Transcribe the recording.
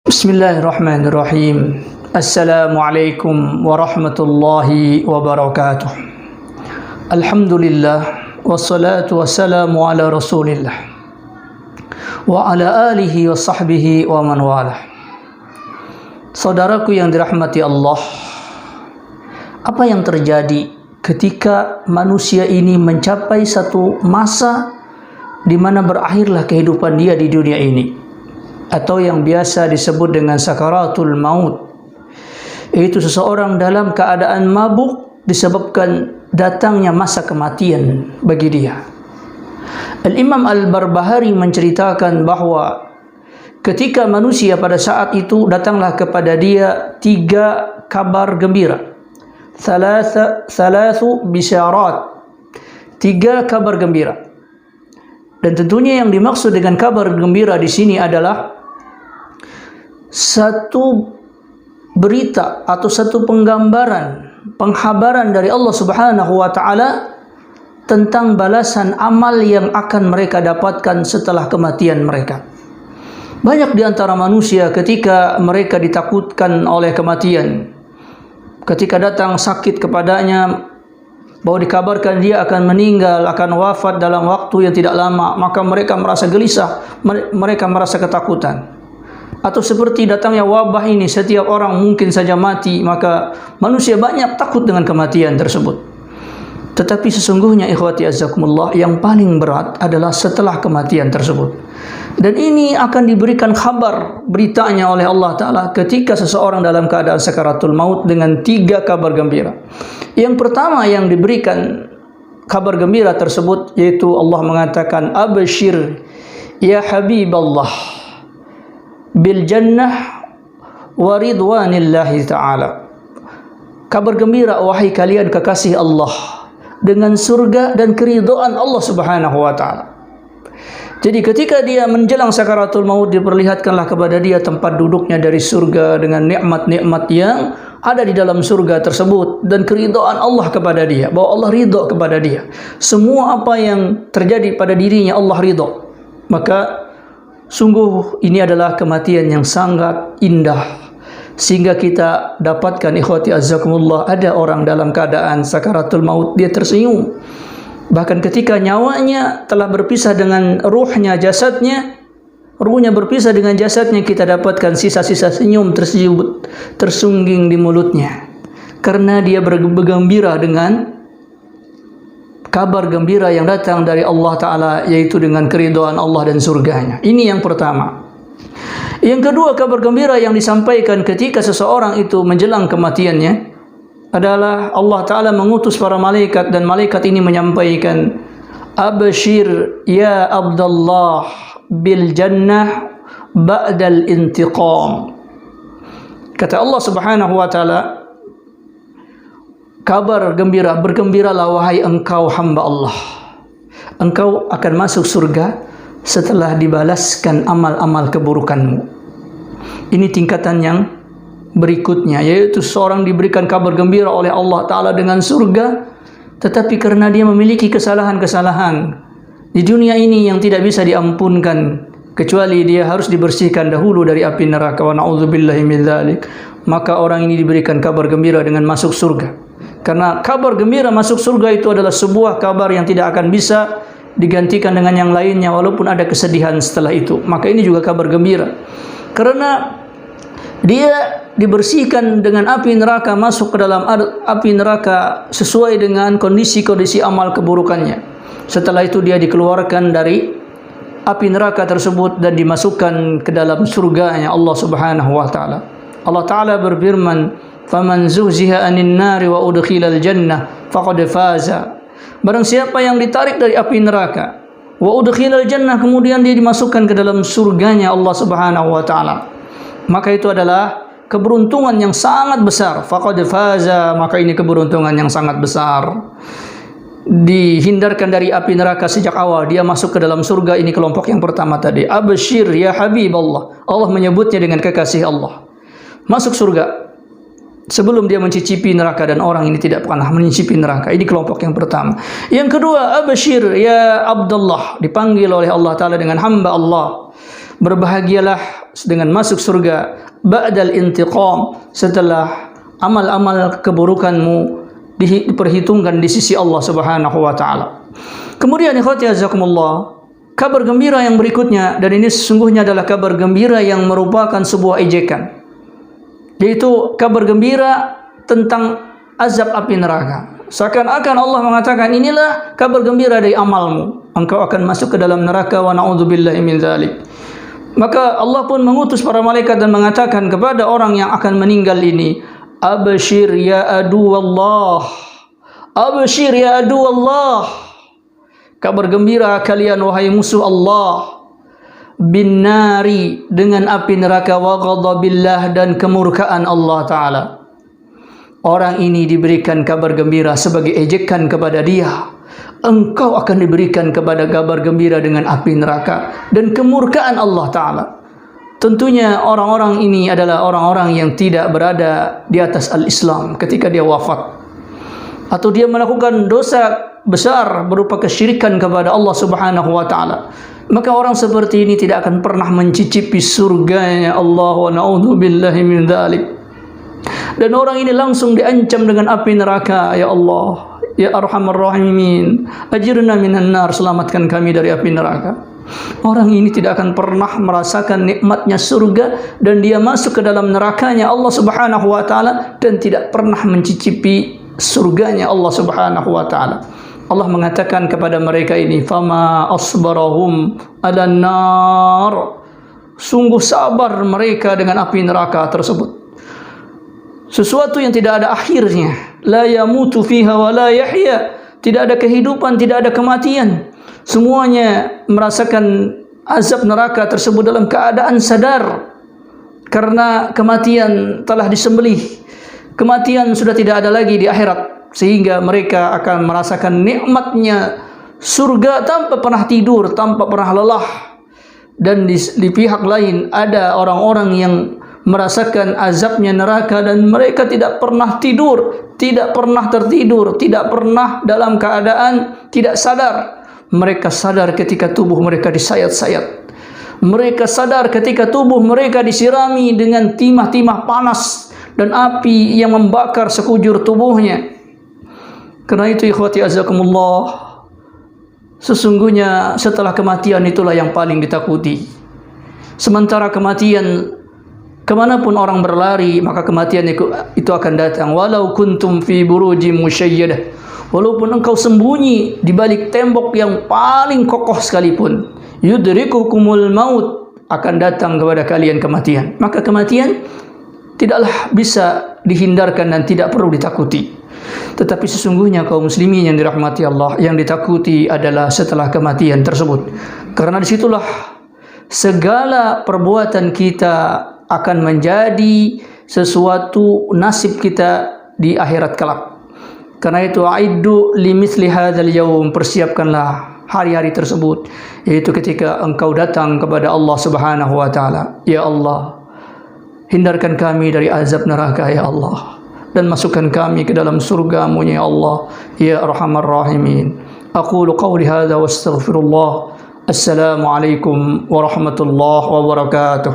Bismillahirrahmanirrahim. Assalamualaikum warahmatullahi wabarakatuh. Alhamdulillah wassalatu wassalamu ala Rasulillah wa ala alihi wa sahbihi wa man walah. Saudaraku yang dirahmati Allah, apa yang terjadi ketika manusia ini mencapai satu masa di mana berakhirlah kehidupan dia di dunia ini, atau yang biasa disebut dengan sakaratul maut, yaitu seseorang dalam keadaan mabuk disebabkan datangnya masa kematian bagi dia. Al-Imam Al-Barbahari menceritakan bahawa ketika manusia pada saat itu datanglah kepada dia tiga kabar gembira, thalathu bisyarat, tiga kabar gembira. Dan tentunya yang dimaksud dengan kabar gembira di sini adalah satu berita atau satu penggambaran, penghabaran dari Allah Subhanahu wa taala tentang balasan amal yang akan mereka dapatkan setelah kematian mereka. Banyak di antara manusia ketika mereka ditakutkan oleh kematian, ketika datang sakit kepadanya, bahwa dikabarkan dia akan meninggal, akan wafat dalam waktu yang tidak lama, maka mereka merasa gelisah, mereka merasa ketakutan. Atau seperti datangnya wabah ini, setiap orang mungkin saja mati, maka manusia banyak takut dengan kematian tersebut. Tetapi sesungguhnya ikhwati azzakumullah, yang paling berat adalah setelah kematian tersebut. Dan ini akan diberikan kabar beritanya oleh Allah Ta'ala ketika seseorang dalam keadaan sakaratul maut dengan tiga kabar gembira. Yang pertama yang diberikan kabar gembira tersebut, yaitu Allah mengatakan, Abshir ya Habiballah bil jannah wa ridwanillahi ta'ala. Kabar gembira wahai kalian kekasih Allah dengan surga dan keridhaan Allah Subhanahu wa ta'ala. Jadi ketika dia menjelang sakaratul maut, diperlihatkanlah kepada dia tempat duduknya dari surga dengan nikmat-nikmat yang ada di dalam surga tersebut dan keridhaan Allah kepada dia, bahwa Allah ridha kepada dia. Semua apa yang terjadi pada dirinya Allah ridha. Maka sungguh ini adalah kematian yang sangat indah, sehingga kita dapatkan ikhwati azzakumullah, ada orang dalam keadaan sakaratul maut dia tersenyum. Bahkan ketika nyawanya telah berpisah dengan ruhnya, jasadnya, ruhnya berpisah dengan jasadnya, kita dapatkan sisa-sisa senyum tersungging di mulutnya, karena dia bergembira dengan kabar gembira yang datang dari Allah Ta'ala, yaitu dengan keridhaan Allah dan surganya. Ini yang pertama. Yang kedua, kabar gembira yang disampaikan ketika seseorang itu menjelang kematiannya adalah Allah Ta'ala mengutus para malaikat, dan malaikat ini menyampaikan, Abshir ya Abdullah bil jannah ba'dal intiqam. Kata Allah Subhanahu wa ta'ala, kabar gembira, bergembiralah wahai engkau hamba Allah, engkau akan masuk surga setelah dibalaskan amal-amal keburukanmu. Ini tingkatan yang berikutnya, yaitu seorang diberikan kabar gembira oleh Allah Ta'ala dengan surga, tetapi karena dia memiliki kesalahan-kesalahan di dunia ini yang tidak bisa diampunkan, kecuali dia harus dibersihkan dahulu dari api neraka, wa na'udzubillahi min dzalik, maka orang ini diberikan kabar gembira dengan masuk surga. Karena kabar gembira masuk surga itu adalah sebuah kabar yang tidak akan bisa digantikan dengan yang lainnya, walaupun ada kesedihan setelah itu. Maka ini juga kabar gembira, karena dia dibersihkan dengan api neraka, masuk ke dalam api neraka sesuai dengan kondisi-kondisi amal keburukannya. Setelah itu dia dikeluarkan dari api neraka tersebut dan dimasukkan ke dalam surganya Allah Subhanahu wa ta'ala. Allah Ta'ala berfirman, "Faman zuhziha 'anil nari wa udkhilal jannah faqad faza." Barang siapa yang ditarik dari api neraka, wa udkhilal jannah, kemudian dia dimasukkan ke dalam surganya Allah Subhanahu wa ta'ala, maka itu adalah keberuntungan yang sangat besar. Faqad faza, maka ini keberuntungan yang sangat besar. Dihindarkan dari api neraka sejak awal, dia masuk ke dalam surga. Ini kelompok yang pertama tadi. Abshir ya Habiballah, Allah menyebutnya dengan kekasih Allah, masuk surga sebelum dia mencicipi neraka, dan orang ini tidak pernah mencicipi neraka. Ini kelompok yang pertama. Yang kedua, Abshir ya Abdullah, dipanggil oleh Allah Ta'ala dengan hamba Allah, Berbahagialah dengan masuk surga ba'dal intiqam, setelah amal-amal keburukanmu diperhitungkan di sisi Allah Subhanahu wa taala. Kemudian ikhwati azakumullah, kabar gembira yang berikutnya, dan ini sesungguhnya adalah kabar gembira yang merupakan sebuah ejekan, yaitu kabar gembira tentang azab api neraka. Seakan-akan Allah mengatakan, inilah kabar gembira dari amalmu, engkau akan masuk ke dalam neraka, wa na'udzubillahi min dzalik. Maka Allah pun mengutus para malaikat dan mengatakan kepada orang yang akan meninggal ini, abshir ya adu Allah, abshir ya adu Allah, kabar gembira kalian wahai musuh Allah, bin nari, dengan api neraka, wa ghadabillah, dan kemurkaan Allah Ta'ala. Orang ini diberikan kabar gembira sebagai ejekan kepada dia, engkau akan diberikan kepada kabar gembira dengan api neraka dan kemurkaan Allah Ta'ala. Tentunya orang-orang ini adalah orang-orang yang tidak berada di atas al-Islam ketika dia wafat, atau dia melakukan dosa besar berupa kesyirikan kepada Allah Subhanahu wa taala. Maka orang seperti ini tidak akan pernah mencicipi surganya Allah, wa na'udzubillahi min dzalik. Dan orang ini langsung diancam dengan api neraka. Ya Allah, ya Arhamar Rahimin, ajirna minan nar, selamatkan kami dari api neraka. Orang ini tidak akan pernah merasakan nikmatnya surga, dan dia masuk ke dalam nerakanya Allah Subhanahu wa taala dan tidak pernah mencicipi surganya Allah Subhanahu wa taala. Allah mengatakan kepada mereka ini, fama asbarahum ala nar, sungguh sabar mereka dengan api neraka tersebut. Sesuatu yang tidak ada akhirnya, la yamutu fiha wa la yahya, tidak ada kehidupan, tidak ada kematian. Semuanya merasakan azab neraka tersebut dalam keadaan sadar, karena kematian telah disembelih. Kematian sudah tidak ada lagi di akhirat, sehingga mereka akan merasakan nikmatnya surga tanpa pernah tidur, tanpa pernah lelah. Dan di pihak lain ada orang-orang yang merasakan azabnya neraka dan mereka tidak pernah tidur, tidak pernah tertidur, tidak pernah dalam keadaan tidak sadar. Mereka sadar ketika tubuh mereka disayat-sayat. Mereka sadar ketika tubuh mereka disirami dengan timah-timah panas dan api yang membakar sekujur tubuhnya. Karena itu ikhwati azakumullah, sesungguhnya setelah kematian itulah yang paling ditakuti. Sementara kematian, kemanapun orang berlari, maka kematian itu akan datang. Walau kuntum fi burujim musyayyadah, walaupun engkau sembunyi di balik tembok yang paling kokoh sekalipun, yudrikukumul maut, akan datang kepada kalian kematian. Maka kematian tidaklah bisa dihindarkan dan tidak perlu ditakuti. Tetapi sesungguhnya kaum muslimin yang dirahmati Allah, yang ditakuti adalah setelah kematian tersebut. Karena disitulah segala perbuatan kita akan menjadi sesuatu nasib kita di akhirat kelak. Karena itu, aiddu limithli hadzal yaum, persiapkanlah hari-hari tersebut, yaitu ketika engkau datang kepada Allah Subhanahu wa taala. Ya Allah, hindarkan kami dari azab neraka ya Allah, dan masukkan kami ke dalam surga-Mu ya Allah, ya Arhamar Rahimin. Aqulu qawli hadza wa astaghfirullah. Assalamualaikum warahmatullahi wabarakatuh.